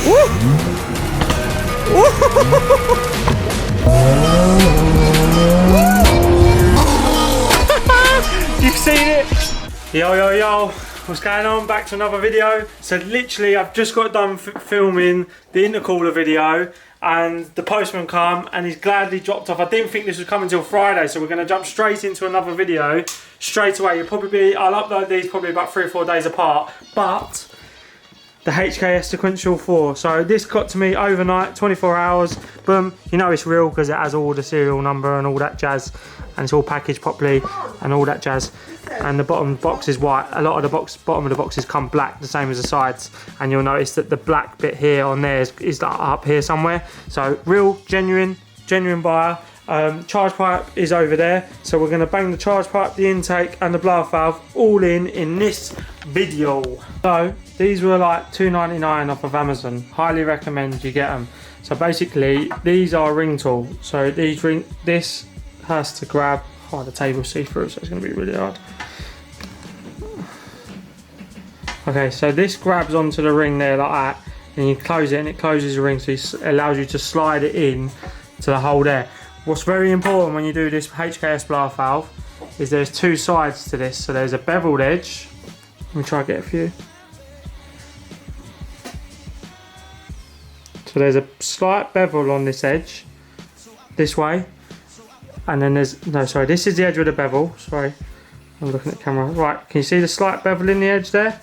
You've seen it? Yo, yo, yo. What's going on? Back to another video. So literally I've just got done filming the intercooler video and the postman come and he's gladly dropped off. I didn't think this was coming until Friday, so we're going to jump straight into another video straight away. I'll upload these probably about 3 or 4 days apart, but the HKS sequential 4. So this got to me overnight, 24 hours, boom. You know it's real because it has all the serial number and all that jazz, and it's all packaged properly and all that jazz. And the bottom box is white. A lot of the bottom of the boxes come black, the same as the sides. And you'll notice that the black bit here on there is up here somewhere. So real, genuine buyer. Charge pipe is over there. So we're going to bang the charge pipe, the intake and the blower valve all in this video. So these were like $2.99 off of Amazon. Highly recommend you get them. So basically these are ring tool. So this has to grab. Oh, the table's see-through, so it's going to be really hard. Okay, so this grabs onto the ring there like that, and you close it and it closes the ring, so it allows you to slide it in to the hole there. What's very important when you do this HKS blower valve is there's 2 sides to this. So there's a beveled edge. Let me try to get a few. So there's a slight bevel on this edge, this way. And then there's, no, sorry, this is the edge with the bevel. Sorry, I'm looking at the camera. Right, can you see the slight bevel in the edge there?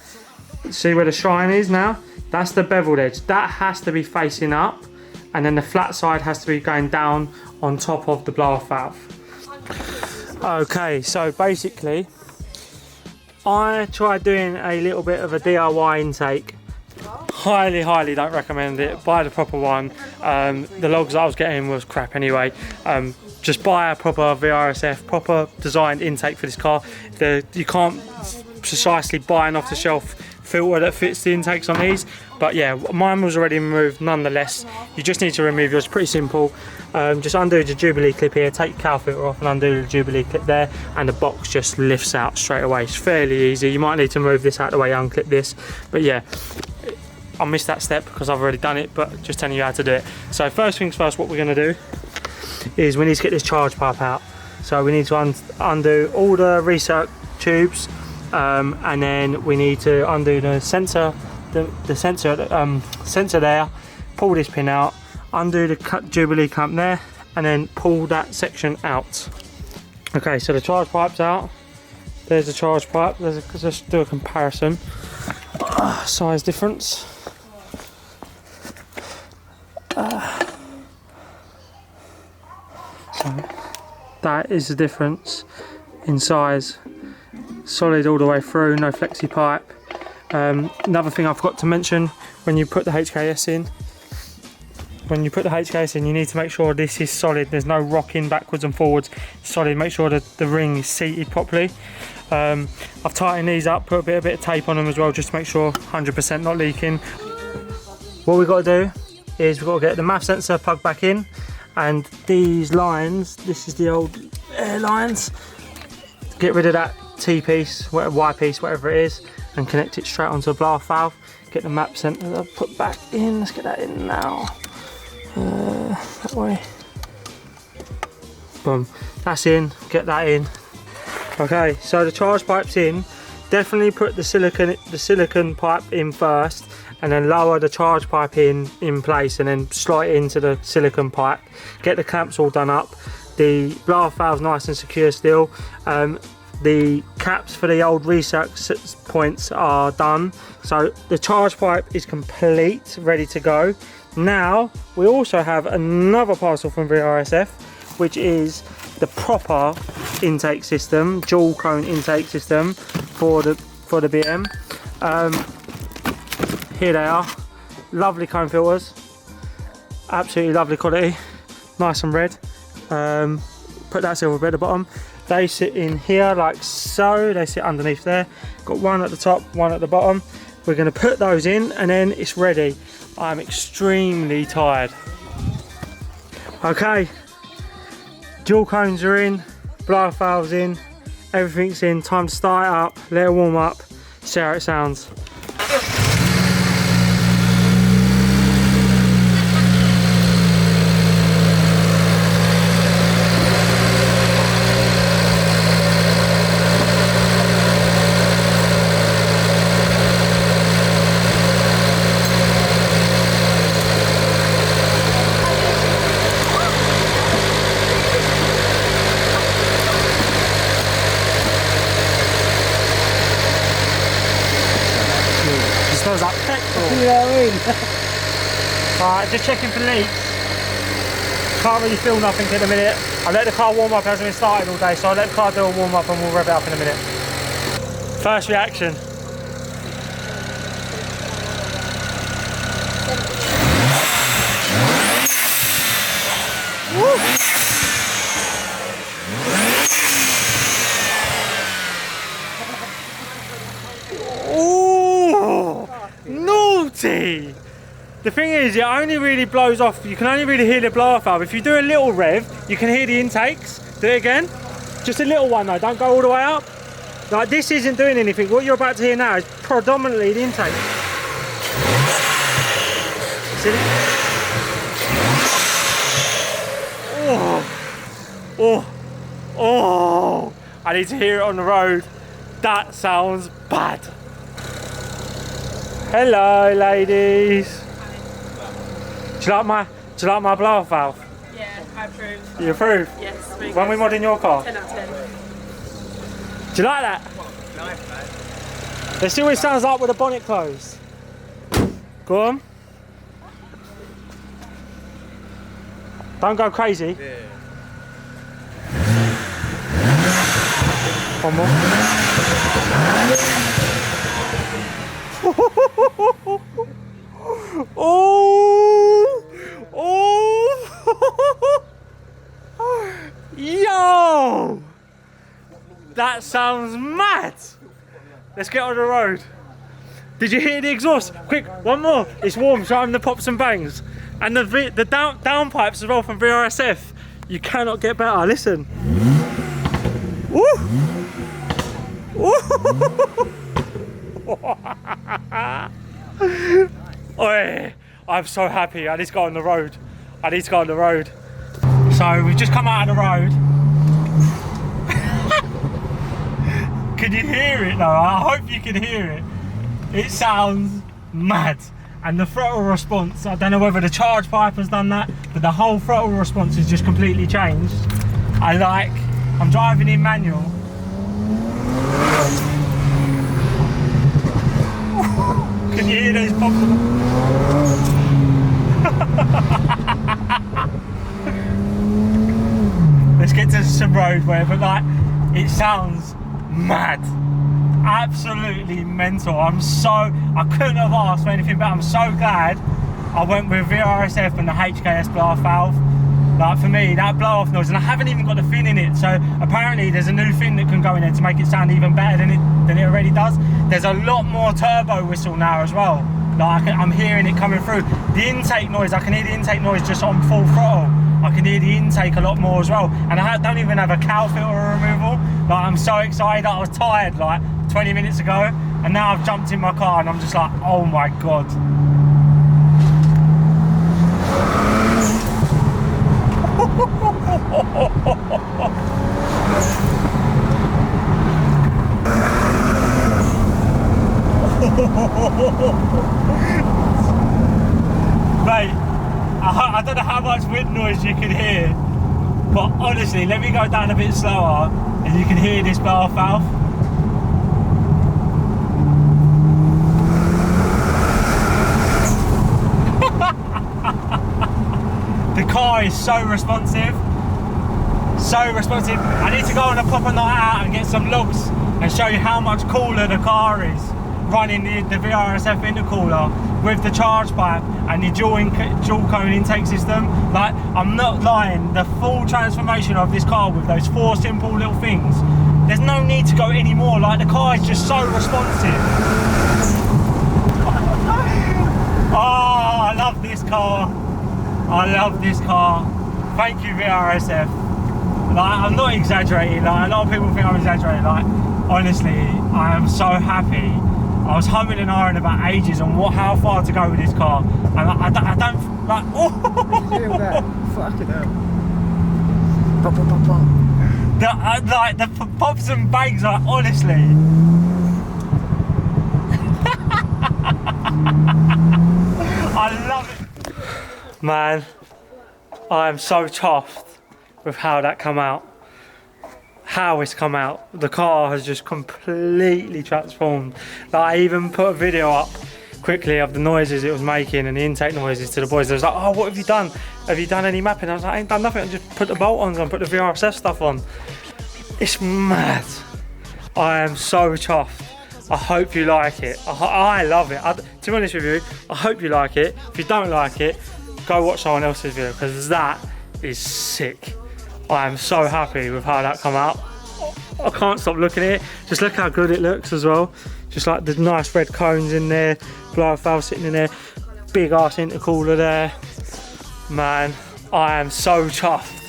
See where the shine is now? That's the beveled edge. That has to be facing up, and then the flat side has to be going down on top of the blower valve. Okay, so basically, I tried doing a little bit of a DIY intake. Highly don't recommend it. Buy the proper one. The logs I was getting was crap anyway. Just buy a proper VRSF, proper designed intake for this car. You can't precisely buy an off-the-shelf filter that fits the intakes on these, but yeah, mine was already removed nonetheless. You just need to remove yours, pretty simple. Just undo the Jubilee clip here, take your cow filter off and undo the Jubilee clip there, and the box just lifts out straight away. It's fairly easy. You might need to move this out of the way, unclip this, but yeah, I missed that step because I've already done it, but just telling you how to do it. So first things first, what we're going to do is we need to get this charge pipe out. So we need to undo all the recirc tubes, and then we need to undo the sensor, the sensor there, pull this pin out, undo the Jubilee clamp there, and then pull that section out. Okay, so the charge pipe's out. There's the charge pipe. Let's just do a comparison. Size difference. So that is the difference in size. Solid all the way through, no flexi pipe. Another thing I forgot to mention, when you put the HKS in, you need to make sure this is solid. There's no rocking backwards and forwards. Solid. Make sure that the ring is seated properly. I've tightened these up, put a bit of tape on them as well, just to make sure 100% not leaking. What we've got to do is we've got to get the MAF sensor plugged back in, and these lines, this is the old air lines, get rid of that T-piece, Y-piece, whatever it is, and connect it straight onto the blower valve. Get the map sensor put back in. Let's get that in now. That way. Boom. That's in. Get that in. Okay, so the charge pipe's in. Definitely put the silicon pipe in first, and then lower the charge pipe in place, and then slide it into the silicon pipe. Get the clamps all done up. The blower valve's nice and secure still. The caps for the old recirc points are done. So the charge pipe is complete, ready to go. Now, we also have another parcel from VRSF, which is the proper intake system, dual cone intake system for the BM. Here they are, lovely cone filters, absolutely lovely quality, nice and red. Put that silver bit at the bottom. They sit in here like so, they sit underneath there. Got one at the top, one at the bottom. We're going to put those in and then it's ready. I'm extremely tired. Okay, dual cones are in, blower valves in, everything's in. Time to start it up, let it warm up, see how it sounds. smells like petrol. You know what I mean? Alright, just checking for leaks. Can't really feel nothing at the minute. I let the car warm up, it hasn't been started all day, so I'll let the car do a warm up and we'll rev it up in a minute. First reaction. Woo! Ooh, naughty! The thing is, it only really blows off, you can only really hear the blow off valve. If you do a little rev, you can hear the intakes. Do it again. Just a little one though, don't go all the way up. Like, this isn't doing anything. What you're about to hear now is predominantly the intake. See it? Oh, oh, I need to hear it on the road. That sounds bad. Hello, ladies. Do you like my blow-off valve? Yeah, I approve. You approve? Yes. Really When we mod in your car? 10 out of 10. Do you like that? Let's see what it sounds like with the bonnet closed. Go on. Don't go crazy. Yeah. One more. Oh! Oh! Yo! That sounds mad! Let's get on the road. Did you hear the exhaust? Quick, one more. It's warm, showing the pops and bangs. And the down pipes as well from VRSF. You cannot get better. Listen. Woo! Woo! Oi, I'm so happy. I need to go on the road. I need to go on the road. So we've just come out of the road. Can you hear it though? I hope you can hear it. It sounds mad. And the throttle response, I don't know whether the charge pipe has done that, but the whole throttle response has just completely changed. I'm driving in manual. Can you hear those pops? Let's get to some road where, but like, it sounds mad. Absolutely mental. I couldn't have asked for anything better. I'm so glad I went with VRSF and the HKS blow-off valve. Like, for me, that blow-off noise, and I haven't even got the fin in it, so apparently there's a new fin that can go in there to make it sound even better than it already does. There's a lot more turbo whistle now as well. Like, I'm hearing it coming through. The intake noise, I can hear the intake noise just on full throttle. I can hear the intake a lot more as well. And I don't even have a cowl filter removal. Like, I'm so excited. I was tired like 20 minutes ago, and now I've jumped in my car and I'm just like, oh my God. Mate, I don't know how much wind noise you can hear, but honestly, let me go down a bit slower and you can hear this blow-off valve. The car is so responsive. So responsive. I need to go on a proper night out and get some logs and show you how much cooler the car is running the VRSF intercooler with the charge pipe and the dual cone intake system. Like, I'm not lying, the full transformation of this car with those 4 simple little things, there's no need to go any more. Like, the car is just so responsive. Oh, I love this car. I love this car. Thank you, VRSF. Like, I'm not exaggerating. Like, a lot of people think I'm exaggerating. Like, honestly, I am so happy. I was humming and ahhing about ages on how far to go with this car, and I don't like. Oh, feel that? Fucking hell! Pop, pop, pop, pop. Like the pops and bangs. Like, honestly, I love it, man. I am so chuffed with how that come out. How it's come out. The car has just completely transformed. Like, I even put a video up quickly of the noises it was making and the intake noises to the boys. They was like, oh, what have you done? Have you done any mapping? I was like, I ain't done nothing. I just put the bolt-ons on, put the VRSF stuff on. It's mad. I am so chuffed. I hope you like it. I love it. To be honest with you, I hope you like it. If you don't like it, go watch someone else's video, because that is sick. I am so happy with how that come out. I can't stop looking at it. Just look how good it looks as well. Just like the nice red cones in there, blow valve sitting in there, big ass intercooler there. Man, I am so chuffed.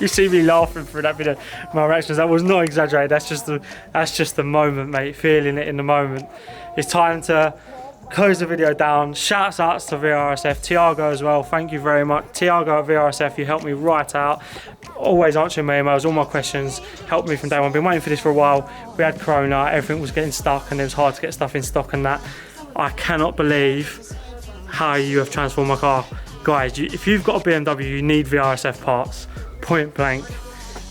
You see me laughing through that video. My reactions, that was not exaggerated. That's just the moment, mate. Feeling it in the moment. It's time to close the video down. Shouts outs to VRSF, Tiago as well. Thank you very much, Tiago at VRSF. You helped me right out. Always answering my emails, all my questions. Helped me from day one. Been waiting for this for a while. We had Corona, everything was getting stuck, and it was hard to get stuff in stock and that. I cannot believe how you have transformed my car, guys. If you've got a BMW, you need VRSF parts. Point blank.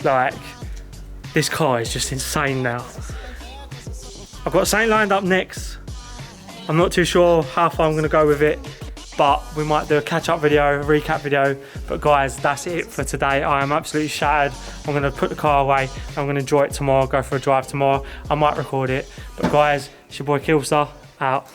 Like, this car is just insane now. I've got something lined up next. I'm not too sure how far I'm going to go with it, but we might do a catch-up video, a recap video. But guys, that's it for today. I am absolutely shattered. I'm going to put the car away. I'm going to enjoy it tomorrow, go for a drive tomorrow. I might record it. But guys, it's your boy Kilbster, out.